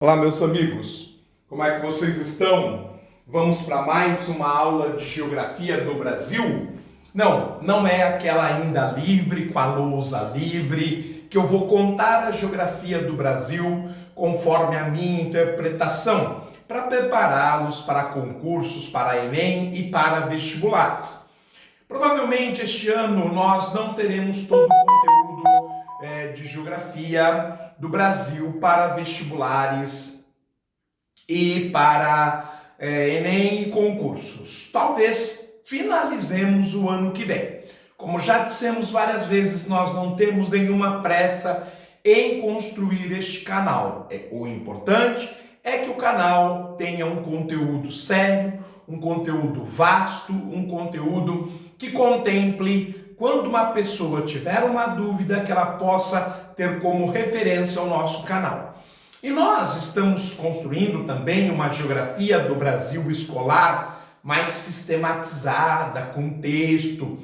Olá, meus amigos, como é que vocês estão? Vamos para mais uma aula de Geografia do Brasil? Não é aquela ainda livre, com a lousa livre, que eu vou contar a geografia do Brasil conforme a minha interpretação, para prepará-los para concursos, para Enem e para vestibulares. Provavelmente este ano nós não teremos todo o conteúdo de geografia do Brasil para vestibulares e para Enem e concursos. Talvez finalizemos o ano que vem. Como já dissemos várias vezes, nós não temos nenhuma pressa em construir este canal. O importante é que o canal tenha um conteúdo sério, um conteúdo vasto, um conteúdo que contemple, quando uma pessoa tiver uma dúvida, que ela possa ter como referência o nosso canal. E nós estamos construindo também uma geografia do Brasil escolar mais sistematizada, com texto,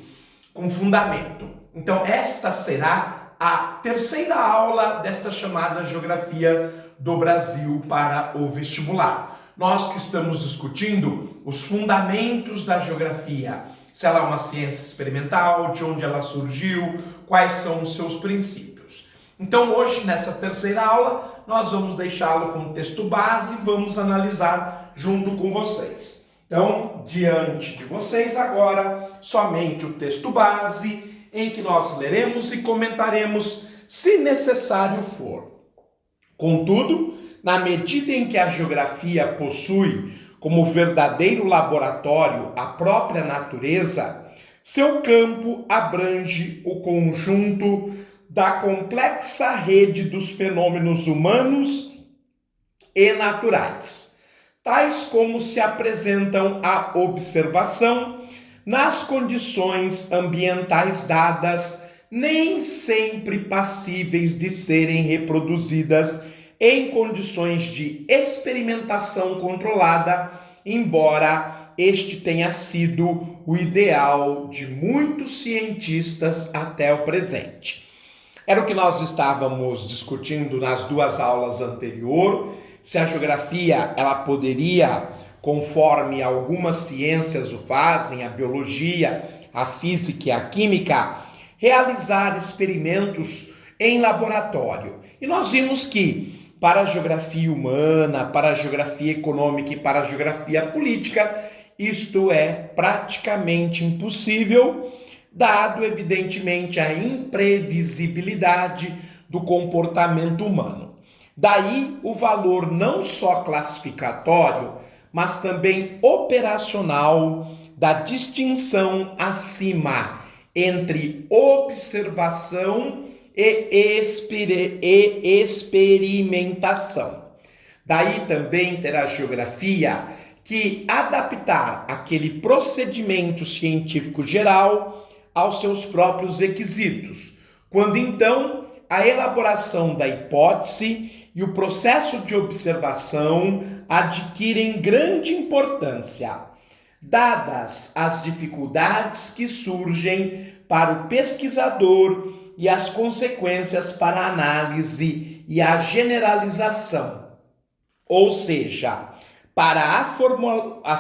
com fundamento. Então, esta será a terceira aula desta chamada Geografia do Brasil para o vestibular. Nós que estamos discutindo os fundamentos da geografia, se ela é uma ciência experimental, de onde ela surgiu, quais são os seus princípios. Então, hoje, nessa terceira aula, nós vamos deixá-lo com o texto base e vamos analisar junto com vocês. Então, diante de vocês agora, somente o texto base, em que nós leremos e comentaremos, se necessário for. Contudo, na medida em que a geografia possui como verdadeiro laboratório a própria natureza, seu campo abrange o conjunto da complexa rede dos fenômenos humanos e naturais, tais como se apresentam à observação nas condições ambientais dadas, nem sempre passíveis de serem reproduzidas em condições de experimentação controlada, embora este tenha sido o ideal de muitos cientistas até o presente. Era o que nós estávamos discutindo nas duas aulas anteriores, se a geografia ela poderia, conforme algumas ciências o fazem, a biologia, a física e a química, realizar experimentos em laboratório. E nós vimos que para a geografia humana, para a geografia econômica e para a geografia política, isto é praticamente impossível, dado evidentemente a imprevisibilidade do comportamento humano. Daí o valor não só classificatório, mas também operacional da distinção acima entre observação e experimentação. Daí também terá a geografia que adaptar aquele procedimento científico geral aos seus próprios requisitos, quando então a elaboração da hipótese e o processo de observação adquirem grande importância, dadas as dificuldades que surgem para o pesquisador e as consequências para a análise e a generalização, ou seja, para a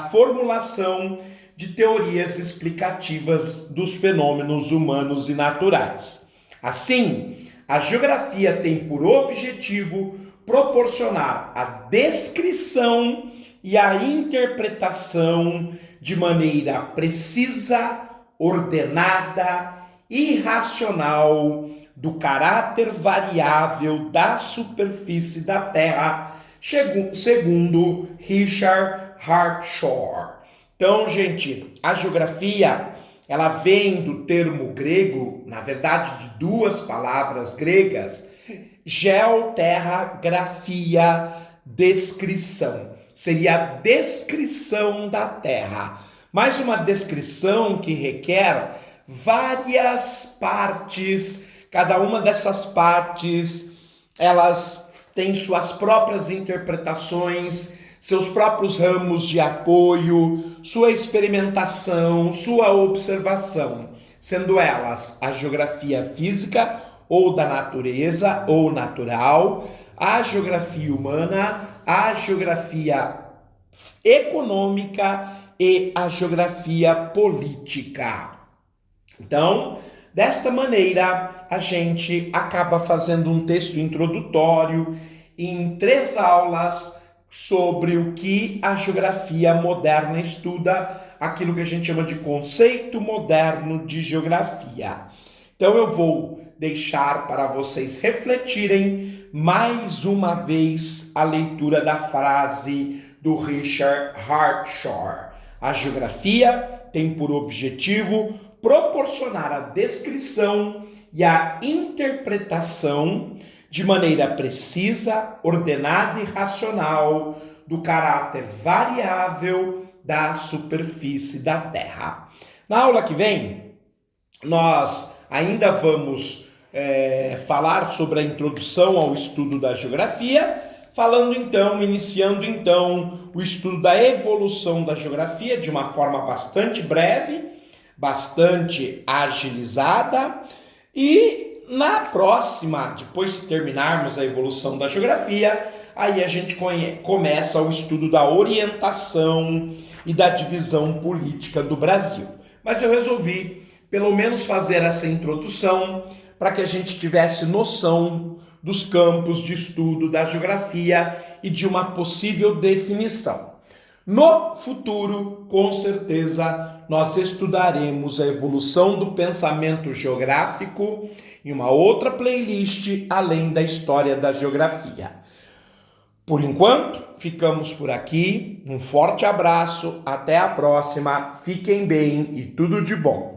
formulação de teorias explicativas dos fenômenos humanos e naturais. Assim, a geografia tem por objetivo proporcionar a descrição e a interpretação de maneira precisa, ordenada e racional do caráter variável da superfície da Terra, segundo Richard Hartshorne. Então, gente, a geografia, ela vem do termo grego, na verdade de duas palavras gregas, geo, terra, grafia, descrição. Seria a descrição da Terra, mas uma descrição que requer várias partes, cada uma dessas partes, elas têm suas próprias interpretações, seus próprios ramos de apoio, sua experimentação, sua observação, sendo elas a geografia física ou da natureza ou natural, a geografia humana, a geografia econômica e a geografia política. Então, desta maneira, a gente acaba fazendo um texto introdutório em 3 aulas sobre o que a geografia moderna estuda, aquilo que a gente chama de conceito moderno de geografia. Então eu vou deixar para vocês refletirem mais uma vez a leitura da frase do Richard Hartshorne. A geografia tem por objetivo proporcionar a descrição e a interpretação de maneira precisa, ordenada e racional do caráter variável da superfície da Terra. Na aula que vem, nós ainda vamos falar sobre a introdução ao estudo da geografia, iniciando então o estudo da evolução da geografia de uma forma bastante breve, bastante agilizada, e na próxima, depois de terminarmos a evolução da geografia, aí a gente começa o estudo da orientação e da divisão política do Brasil. Mas eu resolvi pelo menos fazer essa introdução para que a gente tivesse noção dos campos de estudo da geografia e de uma possível definição. No futuro, com certeza, nós estudaremos a evolução do pensamento geográfico em uma outra playlist, além da história da geografia. Por enquanto, ficamos por aqui. Um forte abraço, até a próxima, fiquem bem e tudo de bom.